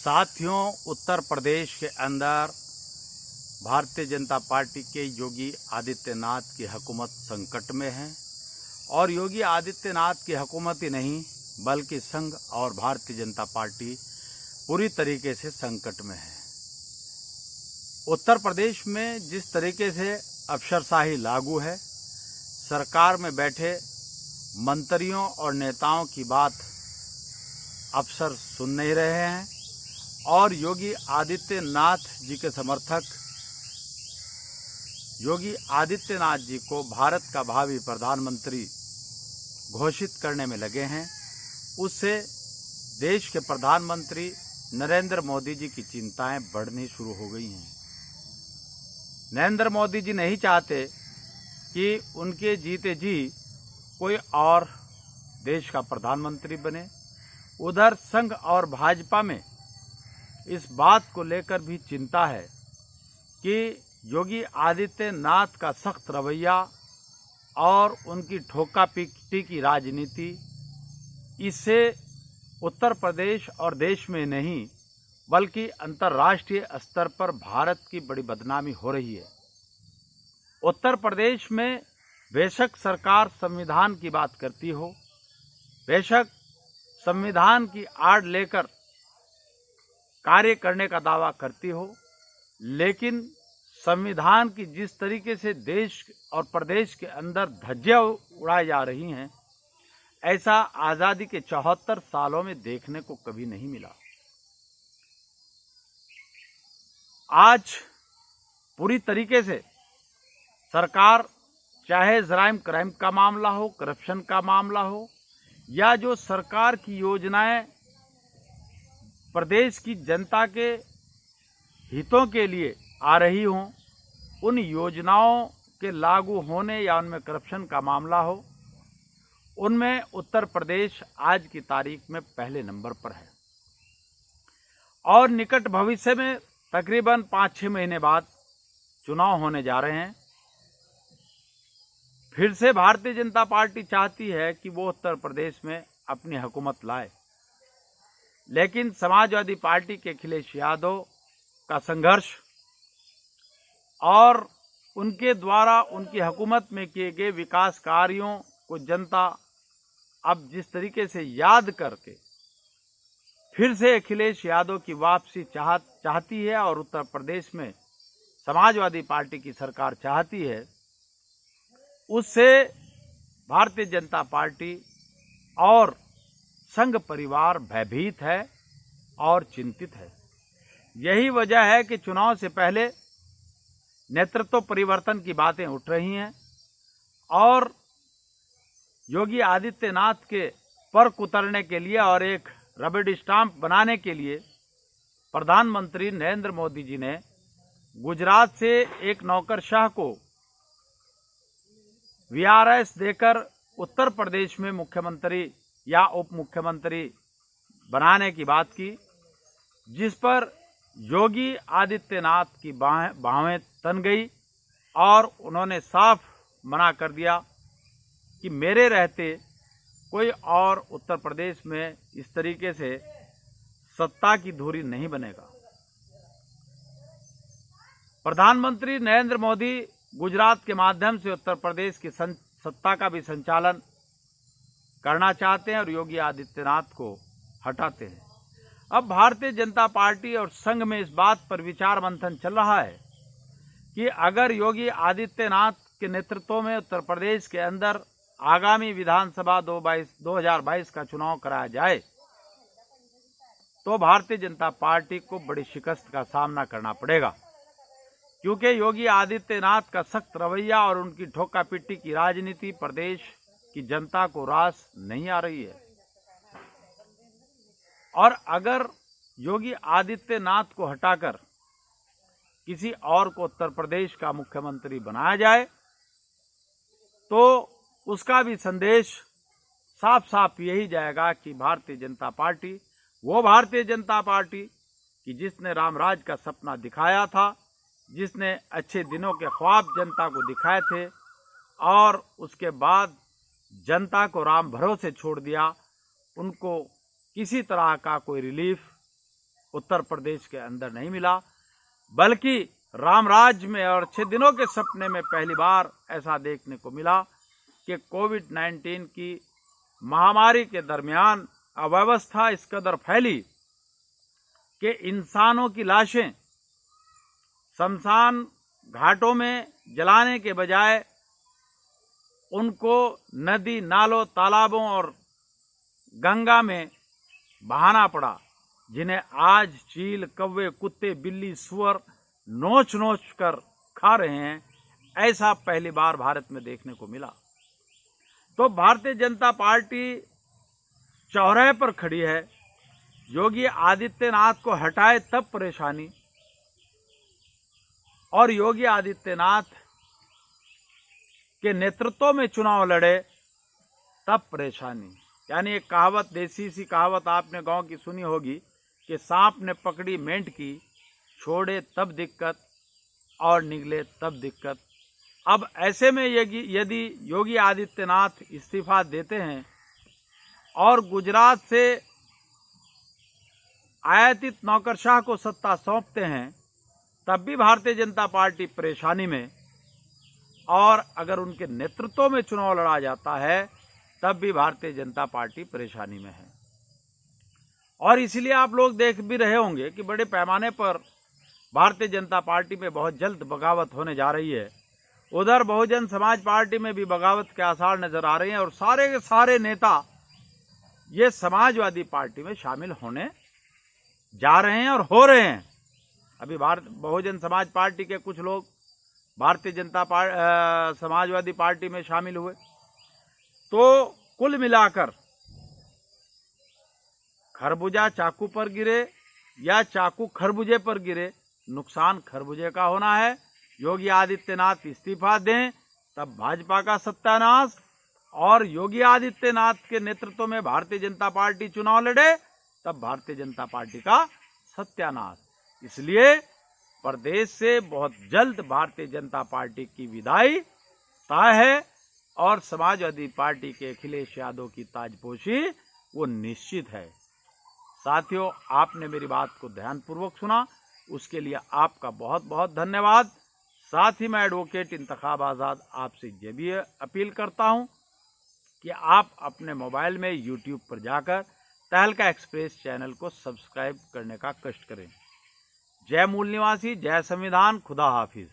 साथियों, उत्तर प्रदेश के अंदर भारतीय जनता पार्टी के योगी आदित्यनाथ की हुकूमत संकट में है और योगी आदित्यनाथ की हुकूमत ही नहीं बल्कि संघ और भारतीय जनता पार्टी पूरी तरीके से संकट में है। उत्तर प्रदेश में जिस तरीके से अफसरशाही लागू है, सरकार में बैठे मंत्रियों और नेताओं की बात अफसर सुन नहीं रहे हैं और योगी आदित्यनाथ जी के समर्थक योगी आदित्यनाथ जी को भारत का भावी प्रधानमंत्री घोषित करने में लगे हैं। उससे देश के प्रधानमंत्री नरेंद्र मोदी जी की चिंताएं बढ़नी शुरू हो गई हैं। नरेंद्र मोदी जी नहीं चाहते कि उनके जीते जी कोई और देश का प्रधानमंत्री बने। उधर संघ और भाजपा में इस बात को लेकर भी चिंता है कि योगी आदित्यनाथ का सख्त रवैया और उनकी ठोका पीटी की राजनीति, इससे उत्तर प्रदेश और देश में नहीं बल्कि अंतर्राष्ट्रीय स्तर पर भारत की बड़ी बदनामी हो रही है। उत्तर प्रदेश में बेशक सरकार संविधान की बात करती हो, बेशक संविधान की आड़ लेकर कार्य करने का दावा करती हो, लेकिन संविधान की जिस तरीके से देश और प्रदेश के अंदर धज्जियां उड़ाई जा रही हैं, ऐसा आजादी के 74 सालों में देखने को कभी नहीं मिला। आज पूरी तरीके से सरकार, चाहे जराइम क्राइम का मामला हो, करप्शन का मामला हो, या जो सरकार की योजनाएं प्रदेश की जनता के हितों के लिए आ रही हों, उन योजनाओं के लागू होने या उनमें करप्शन का मामला हो, उनमें उत्तर प्रदेश आज की तारीख में पहले नंबर पर है। और निकट भविष्य में तकरीबन 5-6 महीने बाद चुनाव होने जा रहे हैं। फिर से भारतीय जनता पार्टी चाहती है कि वो उत्तर प्रदेश में अपनी हुकूमत लाए, लेकिन समाजवादी पार्टी के अखिलेश यादव का संघर्ष और उनके द्वारा उनकी हुकूमत में किए गए विकास कार्यों को जनता अब जिस तरीके से याद करके फिर से अखिलेश यादव की वापसी चाहती है और उत्तर प्रदेश में समाजवादी पार्टी की सरकार चाहती है, उससे भारतीय जनता पार्टी और संघ परिवार भयभीत है और चिंतित है। यही वजह है कि चुनाव से पहले नेतृत्व परिवर्तन की बातें उठ रही हैं और योगी आदित्यनाथ के पर उतरने के लिए और एक रबड़ स्टाम्प बनाने के लिए प्रधानमंत्री नरेंद्र मोदी जी ने गुजरात से एक नौकरशाह को वीआरएस देकर उत्तर प्रदेश में मुख्यमंत्री या उप मुख्यमंत्री बनाने की बात की, जिस पर योगी आदित्यनाथ की बाहें तन गई और उन्होंने साफ मना कर दिया कि मेरे रहते कोई और उत्तर प्रदेश में इस तरीके से सत्ता की धुरी नहीं बनेगा। प्रधानमंत्री नरेंद्र मोदी गुजरात के माध्यम से उत्तर प्रदेश की सत्ता का भी संचालन करना चाहते हैं और योगी आदित्यनाथ को हटाते हैं। अब भारतीय जनता पार्टी और संघ में इस बात पर विचार मंथन चल रहा है कि अगर योगी आदित्यनाथ के नेतृत्व में उत्तर प्रदेश के अंदर आगामी विधानसभा 2022 का चुनाव कराया जाए तो भारतीय जनता पार्टी को बड़ी शिकस्त का सामना करना पड़ेगा, क्योंकि योगी आदित्यनाथ का सख्त रवैया और उनकी ठोका पिट्टी की राजनीति प्रदेश की जनता को रास नहीं आ रही है। और अगर योगी आदित्यनाथ को हटाकर किसी और को उत्तर प्रदेश का मुख्यमंत्री बनाया जाए तो उसका भी संदेश साफ साफ यही जाएगा कि भारतीय जनता पार्टी, वो भारतीय जनता पार्टी कि जिसने रामराज का सपना दिखाया था, जिसने अच्छे दिनों के ख्वाब जनता को दिखाए थे और उसके बाद जनता को राम भरोसे छोड़ दिया, उनको किसी तरह का कोई रिलीफ उत्तर प्रदेश के अंदर नहीं मिला, बल्कि राम राज्य में और अच्छे दिनों के सपने में पहली बार ऐसा देखने को मिला कि कोविड-19 की महामारी के दरमियान अव्यवस्था इस कदर फैली कि इंसानों की लाशें शमशान घाटों में जलाने के बजाय उनको नदी, नालों, तालाबों और गंगा में बहाना पड़ा, जिन्हें आज चील, कौवे, कुत्ते, बिल्ली, सुअर नोच नोच कर खा रहे हैं। ऐसा पहली बार भारत में देखने को मिला। तो भारतीय जनता पार्टी चौराहे पर खड़ी है। योगी आदित्यनाथ को हटाए तब परेशानी, और योगी आदित्यनाथ के नेतृत्व में चुनाव लड़े तब परेशानी। यानी एक कहावत, देसी सी कहावत आपने गांव की सुनी होगी कि सांप ने पकड़ी मेंढक की, छोड़े तब दिक्कत और निकले तब दिक्कत। अब ऐसे में यदि योगी आदित्यनाथ इस्तीफा देते हैं और गुजरात से आयातित नौकरशाह को सत्ता सौंपते हैं, तब भी भारतीय जनता पार्टी परेशानी में, और अगर उनके नेतृत्व में चुनाव लड़ा जाता है तब भी भारतीय जनता पार्टी परेशानी में है। और इसलिए आप लोग देख भी रहे होंगे कि बड़े पैमाने पर भारतीय जनता पार्टी में बहुत जल्द बगावत होने जा रही है। उधर बहुजन समाज पार्टी में भी बगावत के आसार नजर आ रहे हैं, और सारे के सारे नेता ये समाजवादी पार्टी में शामिल होने जा रहे हैं और हो रहे हैं। अभी बहुजन समाज पार्टी के कुछ लोग भारतीय जनता समाजवादी पार्टी में शामिल हुए। तो कुल मिलाकर खरबूजा चाकू पर गिरे या चाकू खरबूजे पर गिरे, नुकसान खरबूजे का होना है। योगी आदित्यनाथ इस्तीफा दें तब भाजपा का सत्यानाश, और योगी आदित्यनाथ के नेतृत्व में भारतीय जनता पार्टी चुनाव लड़े तब भारतीय जनता पार्टी का सत्यानाश। इसलिए प्रदेश से बहुत जल्द भारतीय जनता पार्टी की विदाई तय है, और समाजवादी पार्टी के अखिलेश यादव की ताजपोशी वो निश्चित है। साथियों, आपने मेरी बात को ध्यानपूर्वक सुना, उसके लिए आपका बहुत बहुत धन्यवाद। साथ ही मैं एडवोकेट इंतखाब आज़ाद आपसे ये भी अपील करता हूं कि आप अपने मोबाइल में यूट्यूब पर जाकर तहलका एक्सप्रेस चैनल को सब्सक्राइब करने का कष्ट करें। जय मूल निवासी, जय संविधान, खुदा हाफिज।